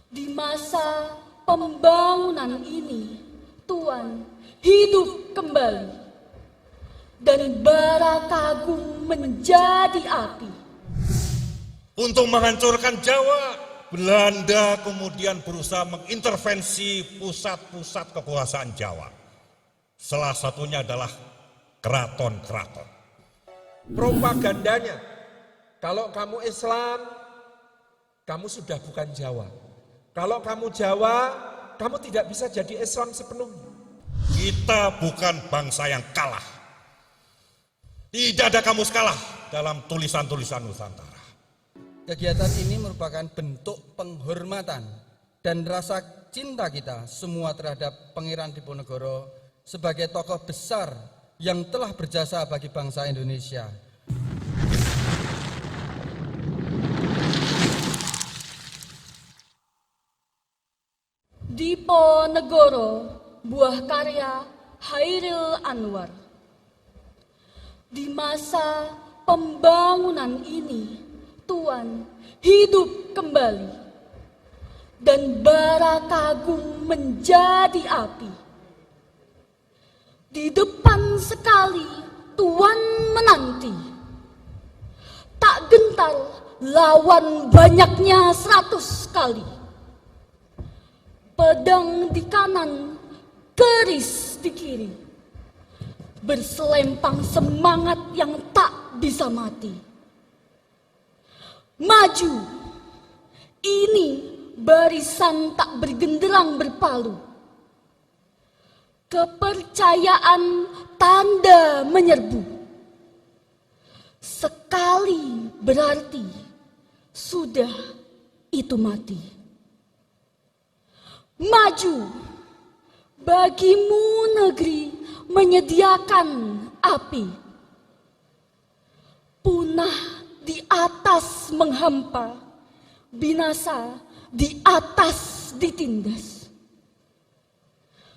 Di masa pembangunan ini, Tuhan hidup kembali dan bara Kagung menjadi api. Untuk menghancurkan Jawa, Belanda kemudian berusaha mengintervensi pusat-pusat kekuasaan Jawa. Salah satunya adalah keraton-keraton. Propagandanya, kalau kamu Islam, kamu sudah bukan Jawa. Kalau kamu Jawa, kamu tidak bisa jadi Islam sepenuhnya. Kita bukan bangsa yang kalah. Tidak ada kamus kalah dalam tulisan-tulisan Nusantara. Kegiatan ini merupakan bentuk penghormatan dan rasa cinta kita semua terhadap Pangeran Diponegoro sebagai tokoh besar yang telah berjasa bagi bangsa Indonesia. Diponegoro, buah karya Hairil Anwar. Di masa pembangunan ini, Tuhan hidup kembali dan bara Kagung menjadi api. Di depan sekali Tuhan menanti, tak gentar lawan banyaknya 100 kali. Pedang di kanan, keris di kiri, berselempang semangat yang tak bisa mati. Maju, ini barisan tak bergenderang berpalu. Kepercayaan tanda menyerbu. Sekali berarti sudah itu mati. Maju, bagimu negeri menyediakan api. Punah di atas menghampa, binasa di atas ditindas.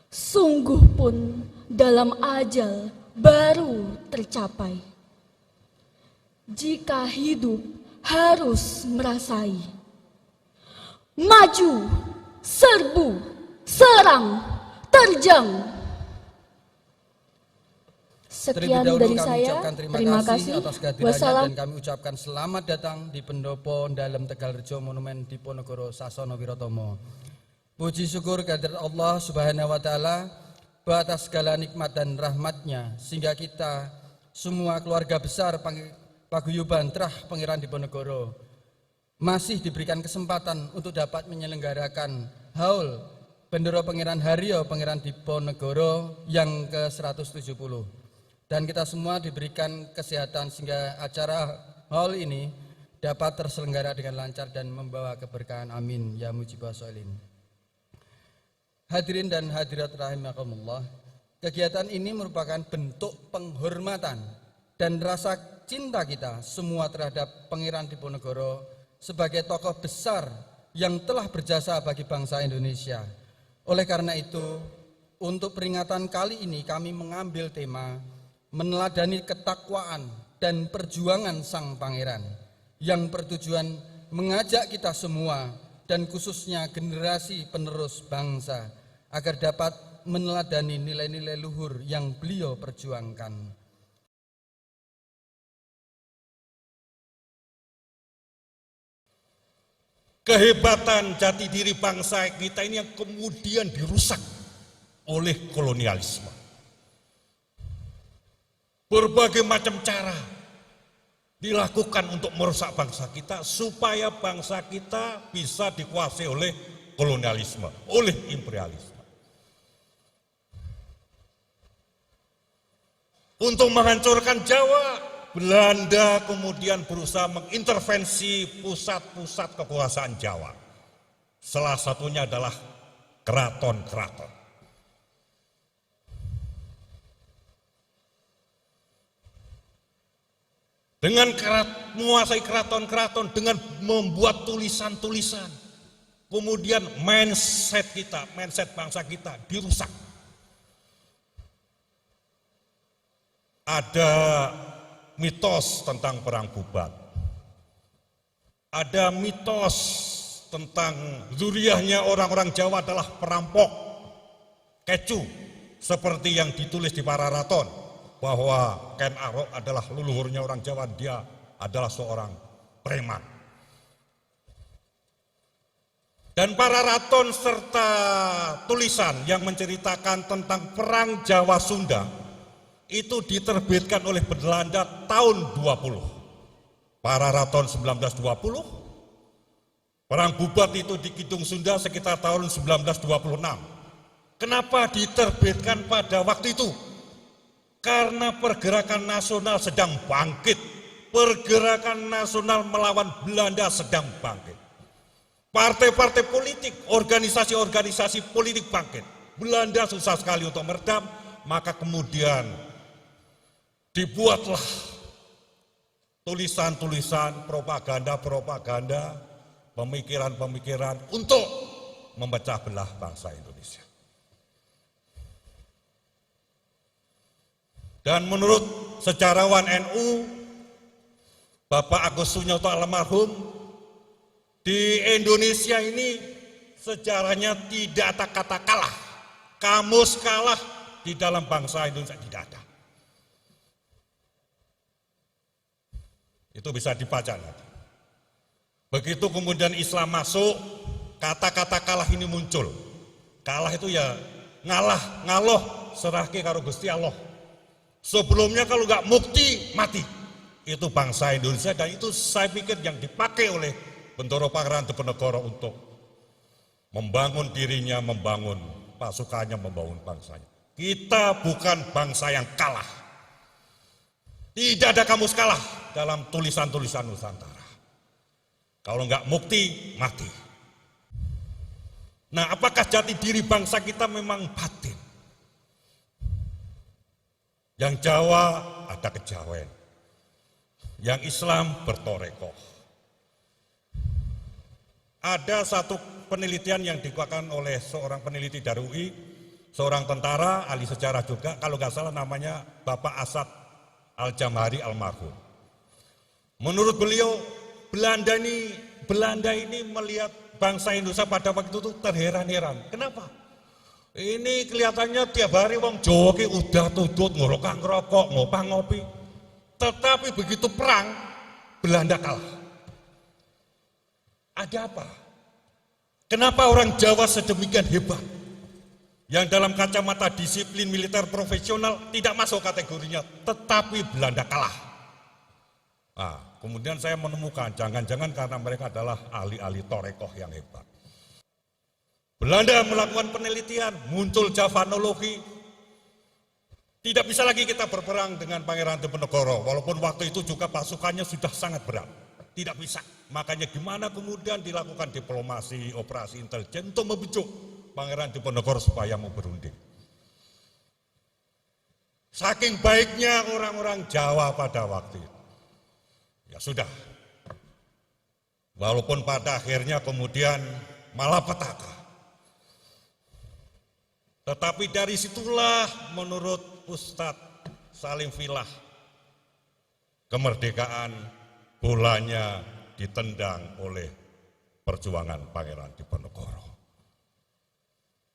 Sungguh pun dalam ajal baru tercapai. Jika hidup harus merasai. Maju, serbu, serang, terjang. Sekian dari saya. Terima kasih. Atas kehadirannya dan kami ucapkan selamat datang di Pendopo Dalam Tegalrejo Monumen Diponegoro Sasono Wirotomo. Puji syukur kehadirat Allah Subhanahu wa taala atas segala nikmat dan rahmatnya sehingga kita semua keluarga besar Paguyuban Trah Pangeran Diponegoro masih diberikan kesempatan untuk dapat menyelenggarakan haul Bendera Pangeran Haryo Pangeran Diponegoro yang ke-170. Dan kita semua diberikan kesehatan sehingga acara haul ini dapat terselenggara dengan lancar dan membawa keberkahan. Amin ya mujibah sholin. Hadirin dan hadirat rahimakumullah, kegiatan ini merupakan bentuk penghormatan dan rasa cinta kita semua terhadap Pangeran Diponegoro sebagai tokoh besar yang telah berjasa bagi bangsa Indonesia. Oleh karena itu, untuk peringatan kali ini kami mengambil tema meneladani ketakwaan dan perjuangan Sang Pangeran yang bertujuan mengajak kita semua dan khususnya generasi penerus bangsa agar dapat meneladani nilai-nilai luhur yang beliau perjuangkan. Kehebatan jati diri bangsa kita ini yang kemudian dirusak oleh kolonialisme. Berbagai macam cara dilakukan untuk merusak bangsa kita supaya bangsa kita bisa dikuasai oleh kolonialisme, oleh imperialisme. Untuk menghancurkan Jawa, Belanda kemudian berusaha mengintervensi pusat-pusat kekuasaan Jawa. Salah satunya adalah keraton-keraton. Dengan menguasai keraton-keraton, dengan membuat tulisan-tulisan, kemudian mindset kita, mindset bangsa kita dirusak. Ada mitos tentang perang Bubat. Ada mitos tentang zuriyahnya orang-orang Jawa adalah perampok, kecu, seperti yang ditulis di Pararaton, bahwa Ken Arok adalah leluhurnya orang Jawa, dia adalah seorang preman. Dan Pararaton serta tulisan yang menceritakan tentang perang Jawa Sunda itu diterbitkan oleh Belanda tahun 20. Pararaton 1920, perang Bubat itu di Kidung Sunda sekitar tahun 1926. Kenapa diterbitkan pada waktu itu? Karena pergerakan nasional sedang bangkit. Pergerakan nasional melawan Belanda sedang bangkit. Partai-partai politik, organisasi-organisasi politik bangkit. Belanda susah sekali untuk meredam, maka kemudian dibuatlah tulisan-tulisan, propaganda-propaganda, pemikiran-pemikiran untuk memecah belah bangsa Indonesia. Dan menurut sejarawan NU, Bapak Agus Sunyoto almarhum, di Indonesia ini sejarahnya tidak ada kata kalah. Kamus kalah di dalam bangsa Indonesia tidak ada. Itu bisa dibaca nanti. Begitu kemudian Islam masuk, kata-kata kalah ini muncul. Kalah itu ya ngalah, ngaloh, serahke karo Gusti Allah. Sebelumnya kalau nggak mukti, mati. Itu bangsa Indonesia, dan itu saya pikir yang dipakai oleh Bendoro Pangeran Diponegoro untuk membangun dirinya, membangun pasukannya, membangun bangsanya. Kita bukan bangsa yang kalah. Tidak ada kamus kalah dalam tulisan-tulisan Nusantara. Kalau nggak mukti, mati. Nah, apakah jati diri bangsa kita memang batin? Yang Jawa ada kejawen, yang Islam bertorekoh. Ada satu penelitian yang dikeluarkan oleh seorang peneliti dari UI, seorang tentara, ahli sejarah juga, kalau nggak salah namanya Bapak Asad Al-Jamhari almarhum. Menurut beliau, Belanda ini melihat bangsa Indonesia pada waktu itu terheran-heran. Kenapa? Ini kelihatannya tiap hari wong Jawa ki udah tutut ngorokang ngerokok, ngopang ngopi. Tetapi begitu perang, Belanda kalah. Ada apa? Kenapa orang Jawa sedemikian hebat? Yang dalam kacamata disiplin militer profesional tidak masuk kategorinya, tetapi Belanda kalah. Nah, kemudian saya menemukan jangan-jangan karena mereka adalah ahli-ahli torekoh yang hebat. Belanda melakukan penelitian, muncul Javanologi. Tidak bisa lagi kita berperang dengan Pangeran Diponegoro, walaupun waktu itu juga pasukannya sudah sangat berat. Tidak bisa. Makanya gimana kemudian dilakukan diplomasi, operasi intelijen untuk membujuk Pangeran Diponegoro supaya mau berunding. Saking baiknya orang-orang Jawa pada waktu itu. Ya sudah. Walaupun pada akhirnya kemudian malapetaka. Tetapi dari situlah menurut Ustadz Salim Filah, kemerdekaan bolanya ditendang oleh perjuangan Pangeran Diponegoro.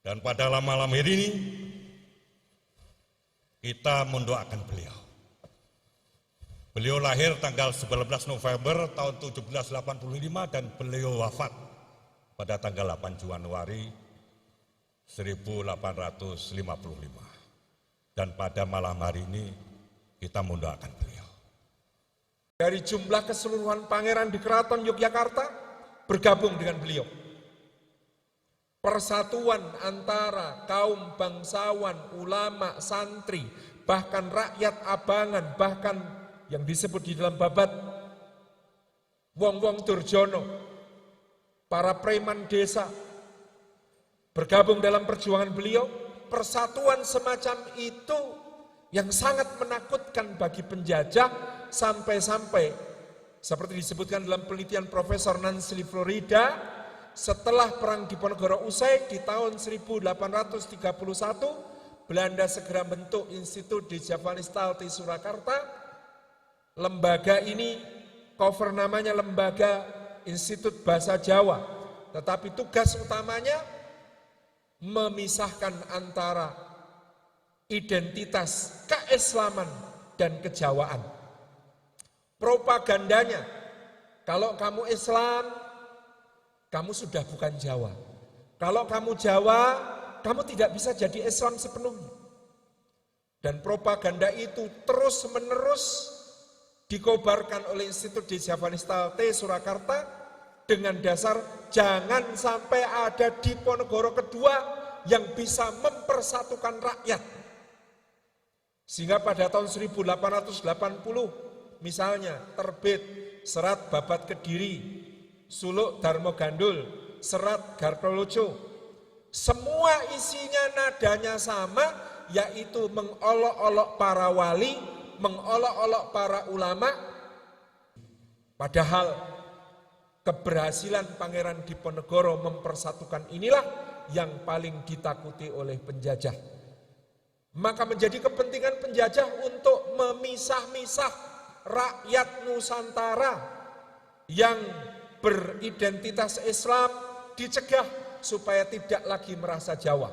Dan pada malam hari ini kita mendoakan beliau. Beliau lahir tanggal 19 November tahun 1785 dan beliau wafat pada tanggal 8 Januari 1855. Dan pada malam hari ini kita mendoakan beliau. Dari jumlah keseluruhan pangeran di Keraton Yogyakarta bergabung dengan beliau. Persatuan antara kaum bangsawan, ulama, santri, bahkan rakyat abangan, bahkan yang disebut di dalam babat wong-wong Durjono, para preman desa, bergabung dalam perjuangan beliau. Persatuan semacam itu yang sangat menakutkan bagi penjajah, sampai-sampai seperti disebutkan dalam penelitian Profesor Nancy Florida, setelah perang Diponegoro usai di tahun 1831, Belanda segera bentuk Institut di Javanistal di Surakarta. Lembaga ini cover namanya Lembaga Institut Bahasa Jawa. tetapi tugas utamanya memisahkan antara identitas keislaman dan kejawaan. Propagandanya, kalau kamu Islam, kamu sudah bukan Jawa. Kalau kamu Jawa, kamu tidak bisa jadi Islam sepenuhnya. Dan propaganda itu terus-menerus dikobarkan oleh Institut Djavanistal T Surakarta dengan dasar jangan sampai ada Diponegoro kedua yang bisa mempersatukan rakyat. Sehingga pada tahun 1880 misalnya terbit Serat Babat Kediri, Suluk Darmo Gandul, Serat Gartoloco. Semua isinya nadanya sama, yaitu mengolok-olok para wali, mengolok-olok para ulama. Padahal keberhasilan Pangeran Diponegoro mempersatukan inilah yang paling ditakuti oleh penjajah. Maka menjadi kepentingan penjajah untuk memisah-misah rakyat Nusantara yang beridentitas Islam, dicegah supaya tidak lagi merasa Jawa.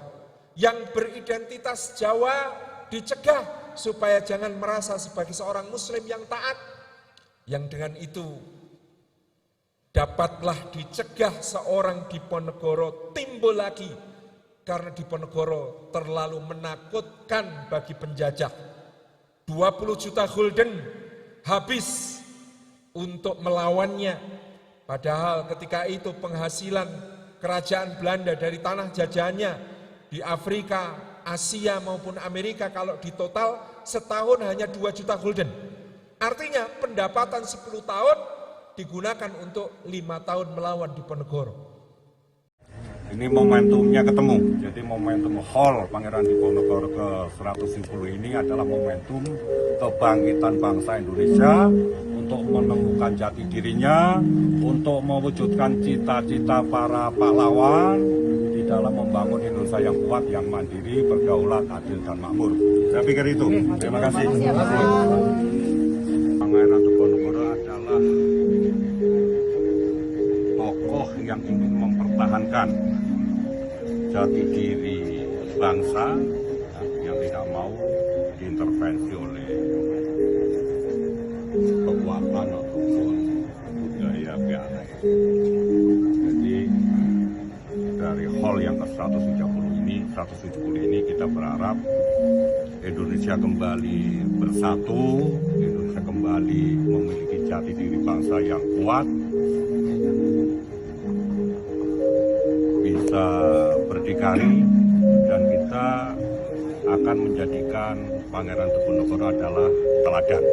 Yang beridentitas Jawa dicegah supaya jangan merasa sebagai seorang muslim yang taat. Yang dengan itu dapatlah dicegah seorang Diponegoro timbul lagi, karena Diponegoro terlalu menakutkan bagi penjajah. 20 juta gulden habis untuk melawannya. Padahal ketika itu penghasilan kerajaan Belanda dari tanah jajahannya di Afrika, Asia maupun Amerika kalau ditotal setahun hanya 2 juta gulden. Artinya pendapatan 10 tahun digunakan untuk 5 tahun melawan Diponegoro. Ini momentumnya ketemu, jadi momentum haul Pangeran Diponegoro ke-170 ini adalah momentum kebangkitan bangsa Indonesia untuk menemukan jati dirinya, untuk mewujudkan cita-cita para pahlawan di dalam membangun Indonesia yang kuat, yang mandiri, berdaulat, adil, dan makmur. Saya pikir itu. Terima kasih. Pangeran Diponegoro adalah tokoh yang ingin mempertahankan jati diri bangsa yang tidak mau diintervensi oleh kekuatan ataupun budaya pihak lain. Jadi dari hall yang ke-170 ini kita berharap Indonesia kembali bersatu, Indonesia kembali memiliki jati diri bangsa yang kuat, bisa berdikari, dan kita akan menjadikan Pangeran Diponegoro adalah teladan.